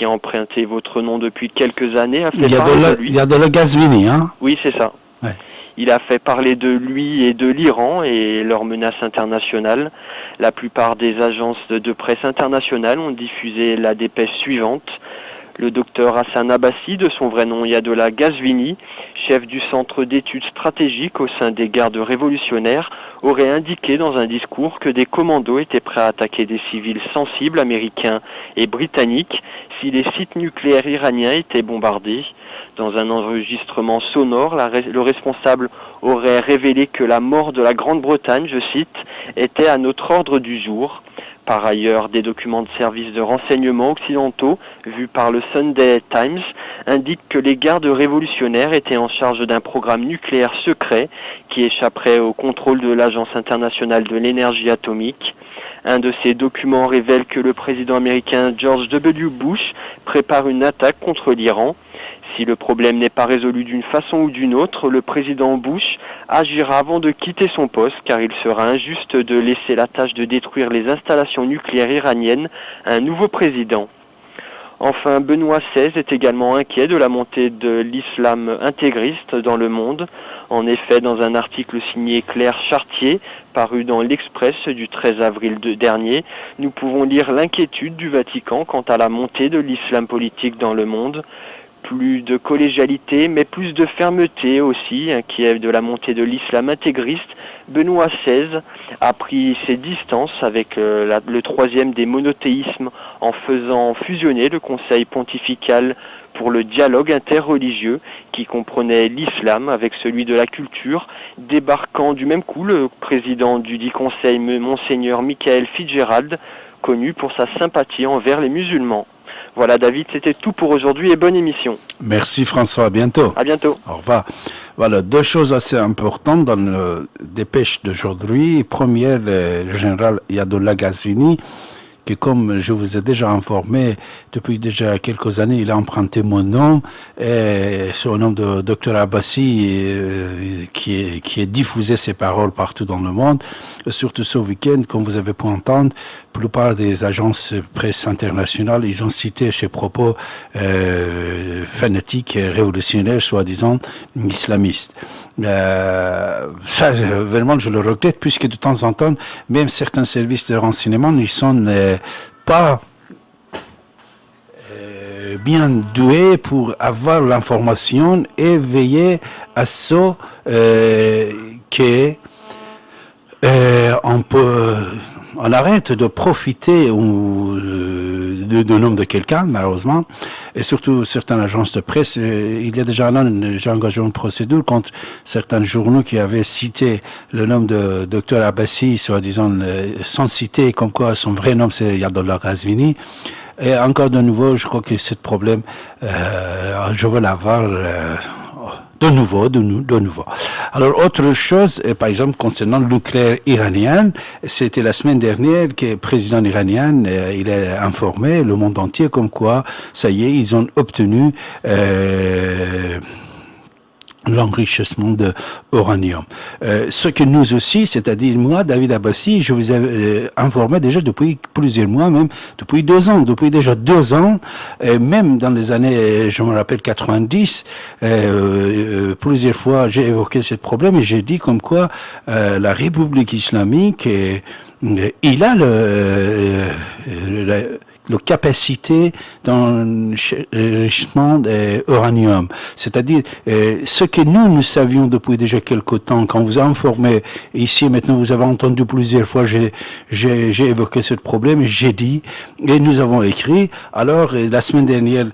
qui a emprunté votre nom depuis quelques années, a fait Il y a de la Ghazvini, hein? Oui, c'est ça. Ouais. Il a fait parler de lui et de l'Iran et leurs menaces internationales. La plupart des agences de presse internationales ont diffusé la dépêche suivante. Le docteur Hassan Abbassi, de son vrai nom Yadollah Ghazvini, chef du centre d'études stratégiques au sein des gardes révolutionnaires, aurait indiqué dans un discours que des commandos étaient prêts à attaquer des civils sensibles américains et britanniques si les sites nucléaires iraniens étaient bombardés. Dans un enregistrement sonore, le responsable aurait révélé que la mort de la Grande-Bretagne, je cite, était à notre ordre du jour. Par ailleurs, des documents de services de renseignement occidentaux, vus par le Sunday Times, indiquent que les gardes révolutionnaires étaient en charge d'un programme nucléaire secret qui échapperait au contrôle de l'Agence internationale de l'énergie atomique. Un de ces documents révèle que le président américain George W. Bush prépare une attaque contre l'Iran. Si le problème n'est pas résolu d'une façon ou d'une autre, le président Bush agira avant de quitter son poste car il sera injuste de laisser la tâche de détruire les installations nucléaires iraniennes à un nouveau président. Enfin, Benoît XVI est également inquiet de la montée de l'islam intégriste dans le monde. En effet, dans un article signé Claire Chartier, paru dans l'Express du 13 avril dernier, nous pouvons lire l'inquiétude du Vatican quant à la montée de l'islam politique dans le monde. Plus de collégialité, mais plus de fermeté aussi, inquiet de la montée de l'islam intégriste, Benoît XVI a pris ses distances avec le troisième des monothéismes en faisant fusionner le Conseil pontifical pour le dialogue interreligieux qui comprenait l'islam avec celui de la culture, débarquant du même coup le président du dit conseil, Monseigneur Michael Fitzgerald, connu pour sa sympathie envers les musulmans. Voilà David, c'était tout pour aujourd'hui et bonne émission. Merci François, à bientôt. À bientôt. Au revoir. Voilà, deux choses assez importantes dans le dépêche d'aujourd'hui. Première, le général Yadollah Ghazvini, que comme je vous ai déjà informé, depuis déjà quelques années, il a emprunté mon nom, c'est au nom de Dr Abbassi, qui est diffusé ses paroles partout dans le monde. Surtout ce week-end, comme vous avez pu entendre, la plupart des agences presse internationales, ils ont cité ces propos fanatiques et révolutionnaires, soi-disant islamistes. Ça, vraiment, je le regrette, puisque de temps en temps, même certains services de renseignement ne sont pas bien doués pour avoir l'information et veiller à ce que on arrête de profiter du nom de quelqu'un, malheureusement, et surtout certaines agences de presse. Il y a déjà un an, j'ai engagé une procédure contre certains journaux qui avaient cité le nom de Dr Abbassi, soi-disant sans citer, comme quoi son vrai nom c'est Yadollah Ghazvini. Et encore de nouveau, je crois que ce problème, je veux l'avoir de nouveau. Alors, autre chose, par exemple, concernant le nucléaire iranien, c'était la semaine dernière que le président iranien, il a informé le monde entier comme quoi, ça y est, ils ont obtenu l'enrichissement de uranium. Ce que nous aussi, c'est-à-dire moi, David Abbassi, je vous ai informé déjà depuis plusieurs mois, même depuis 2 ans, depuis déjà 2 ans, même dans les années, je me rappelle 90, plusieurs fois j'ai évoqué ce problème et j'ai dit comme quoi la République islamique, il a la capacité d'enrichissement d'uranium. C'est-à-dire, ce que nous savions depuis déjà quelque temps, quand vous a informé, ici maintenant vous avez entendu plusieurs fois, j'ai évoqué ce problème, et j'ai dit, et nous avons écrit, alors la semaine dernière,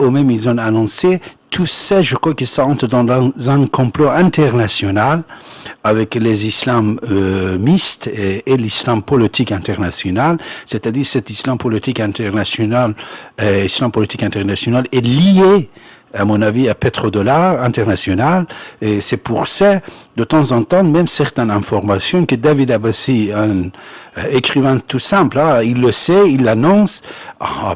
eux-mêmes ils ont annoncé, tout ça, je crois que ça entre dans un complot international avec les islamistes et l'islam politique international, c'est-à-dire cet islam politique international est lié, à mon avis, à pétrodollar international, et c'est pour ça, de temps en temps, même certaines informations que David Abbassi, un écrivain tout simple, il le sait, il l'annonce,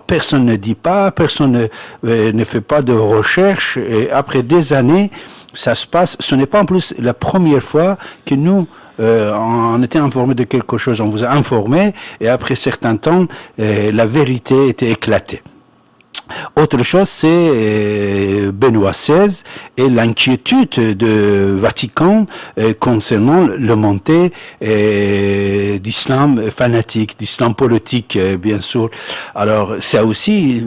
personne ne dit pas, personne ne fait pas de recherche, et après des années, ça se passe. Ce n'est pas en plus la première fois que nous, on était informé de quelque chose, on vous a informé, et après certains temps, la vérité était éclatée. Autre chose, c'est Benoît XVI et l'inquiétude de Vatican concernant le montée d'islam fanatique, d'islam politique, bien sûr. Alors, ça aussi,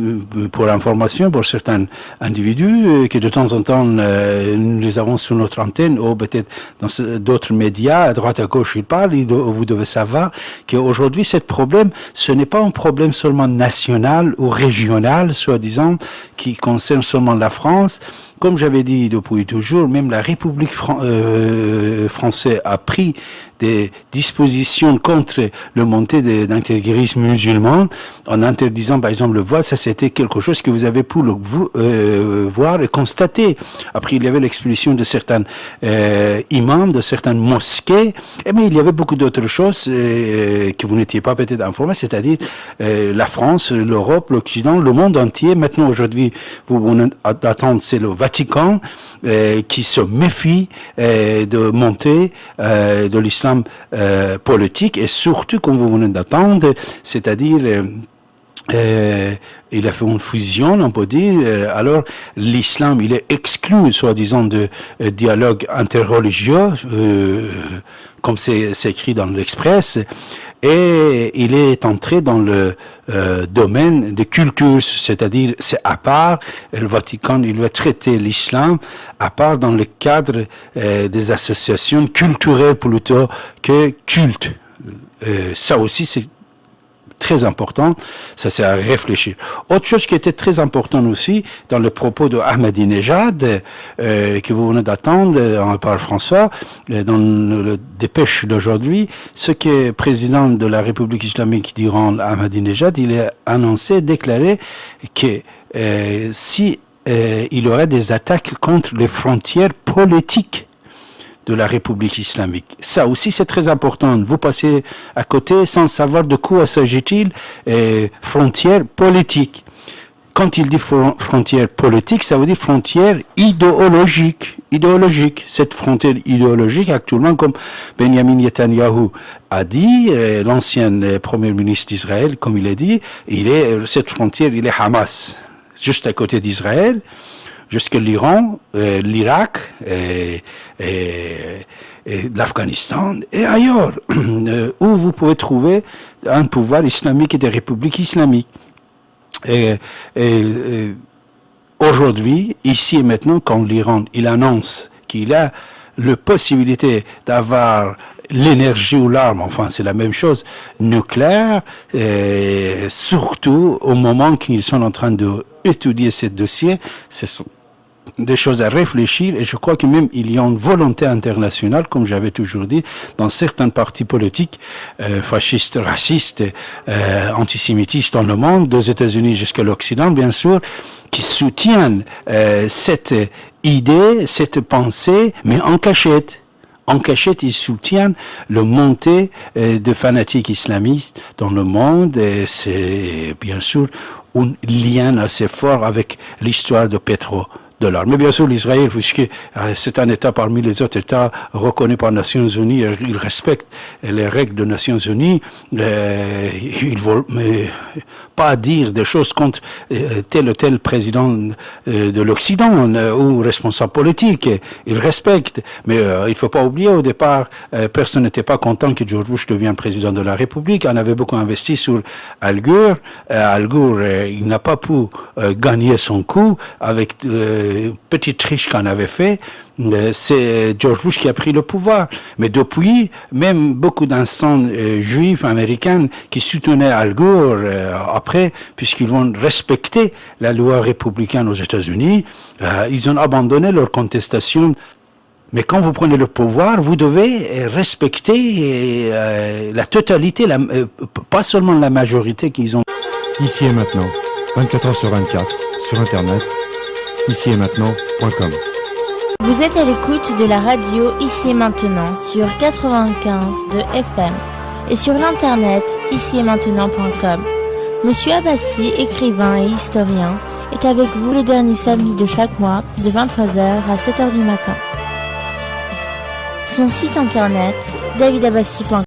pour information, pour certains individus que de temps en temps, nous les avons sur notre antenne ou peut-être dans d'autres médias, à droite à gauche, ils parlent, vous devez savoir qu'aujourd'hui, ce problème, ce n'est pas un problème seulement national ou régional, soi-disant, qui concerne seulement la France. Comme j'avais dit depuis toujours, même la République française a pris des dispositions contre le montée d'intégrisme musulman en interdisant par exemple le voile. Ça, c'était quelque chose que vous avez pu voir et constater. Après, il y avait l'expulsion de certains imams, de certaines mosquées, mais il y avait beaucoup d'autres choses que vous n'étiez pas peut-être informés, c'est-à-dire la France, l'Europe, l'Occident, le monde entier. Maintenant, aujourd'hui, vous venez d'attendre, c'est le Vatican qui se méfie de montée de l'islam politique et surtout, comme vous venez d'attendre, c'est-à-dire il a fait une fusion, on peut dire. Alors, l'islam, il est exclu, soi-disant, de dialogue interreligieux, comme c'est écrit dans l'Express, et il est entré dans le domaine des cultus, c'est-à-dire c'est à part. Le Vatican, il va traiter l'islam à part dans le cadre des associations culturelles plutôt que cultes. Ça aussi, c'est très important, ça c'est à réfléchir. Autre chose qui était très important aussi dans le propos de Ahmadinejad que vous venez d'attendre par François dans le dépêche d'aujourd'hui, ce que le président de la République islamique d'Iran, Ahmadinejad, il a annoncé, déclaré que si il y aurait des attaques contre les frontières politiques de la République islamique. Ça aussi, c'est très important. Vous passez à côté sans savoir de quoi s'agit-il. Frontières politiques. Quand il dit frontière politique, ça veut dire frontière idéologique. Idéologique. Cette frontière idéologique, actuellement, comme Benjamin Netanyahu a dit, l'ancien premier ministre d'Israël, comme il a dit, cette frontière, il est Hamas, juste à côté d'Israël, jusque l'Iran, l'Irak, et l'Afghanistan et ailleurs, où vous pouvez trouver un pouvoir islamique et des républiques islamiques. Et aujourd'hui, ici et maintenant, quand l'Iran il annonce qu'il a la possibilité d'avoir l'énergie ou l'arme, enfin c'est la même chose, nucléaire, surtout au moment qu'ils sont en train d'étudier ce dossier, ce sont des choses à réfléchir, et je crois que même il y a une volonté internationale, comme j'avais toujours dit, dans certains partis politiques fascistes, racistes, antisémitistes dans le monde, des États-Unis jusqu'à l'Occident, bien sûr, qui soutiennent cette idée, cette pensée, mais en cachette. En cachette, ils soutiennent le montée de fanatiques islamistes dans le monde, et c'est bien sûr un lien assez fort avec l'histoire de Petro. Mais bien sûr, l'Israël, puisque c'est un État parmi les autres États reconnus par les Nations Unies, il respecte les règles des Nations Unies, ils ne veulent pas dire des choses contre tel ou tel président de l'Occident ou responsable politique. Ils respectent, mais il ne faut pas oublier, au départ, personne n'était pas content que George Bush devienne président de la République. On avait beaucoup investi sur Al Gore. Al Gore, il n'a pas pu gagner son coup avec petite triche qu'on avait fait. C'est George Bush qui a pris le pouvoir. Mais depuis, même beaucoup d'instances juifs américaines qui soutenaient Al Gore après, puisqu'ils vont respecter la loi républicaine aux États-Unis, ils ont abandonné leur contestation. Mais quand vous prenez le pouvoir, vous devez respecter la totalité, pas seulement la majorité qu'ils ont. Ici et maintenant, 24 heures sur 24, sur Internet, ici et maintenant.com. Vous êtes à l'écoute de la radio Ici et Maintenant sur 95 de FM et sur l'internet ici-et-maintenant.com. Monsieur Abbassi, écrivain et historien, est avec vous les derniers samedis de chaque mois de 23h à 7h du matin. Son site internet davidabbassi.com.